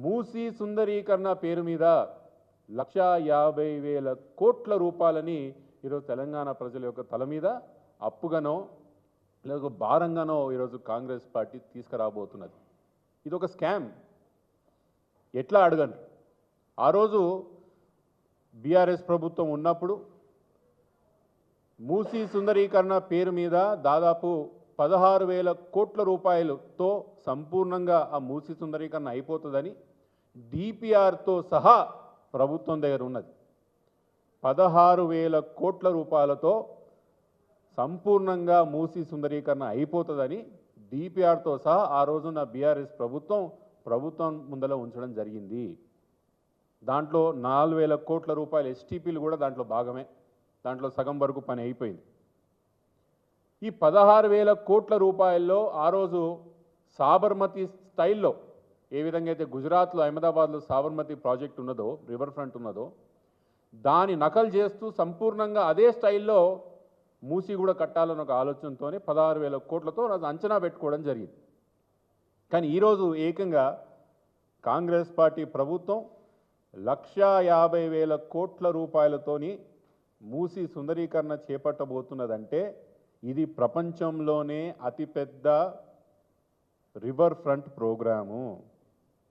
మూసీ సుందరీకరణ పేరు మీద 1,50,000 కోట్ల రూపాయలని ఈరోజు తెలంగాణ ప్రజల యొక్క తల మీద అప్పుగానో లేదా భారంగానో ఈరోజు కాంగ్రెస్ పార్టీ తీసుకురాబోతున్నది. ఇది ఒక స్కామ్. ఎట్లా అడగండి. ఆ రోజు బీఆర్ఎస్ ప్రభుత్వం ఉన్నప్పుడు మూసీ సుందరీకరణ పేరు మీద దాదాపు 16,000 కోట్ల రూపాయలతో సంపూర్ణంగా ఆ మూసీ సుందరీకరణ అయిపోతుందని డిపిఆర్తో సహా ప్రభుత్వం దగ్గర ఉన్నది. 16,000 కోట్ల రూపాయలతో సంపూర్ణంగా మూసీ సుందరీకరణ అయిపోతుందని డిపిఆర్తో సహా ఆ రోజున బీఆర్ఎస్ ప్రభుత్వం ముందర ఉంచడం జరిగింది. దాంట్లో 4,000 కోట్ల రూపాయల ఎస్టీపీలు కూడా దాంట్లో భాగమే. దాంట్లో సగం వరకు పని అయిపోయింది. ఈ 16,000 కోట్ల రూపాయల్లో ఆ రోజు సాబర్మతి స్టైల్లో ఏ విధంగా అయితే గుజరాత్లో అహ్మదాబాద్లో సాబర్మతి ప్రాజెక్ట్ ఉన్నదో, రివర్ ఫ్రంట్ ఉన్నదో, దాని నకలు చేస్తూ సంపూర్ణంగా అదే స్టైల్లో మూసి కూడా కట్టాలని ఒక ఆలోచనతోనే 16,000 కోట్లతో అది అంచనా పెట్టుకోవడం జరిగింది. కానీ ఈరోజు ఏకంగా కాంగ్రెస్ పార్టీ ప్రభుత్వం 1,50,000 కోట్ల రూపాయలతోని మూసి సుందరీకరణ చేపట్టబోతున్నదంటే ఇది ప్రపంచంలోనే అతిపెద్ద రివర్ ఫ్రంట్ ప్రోగ్రాము.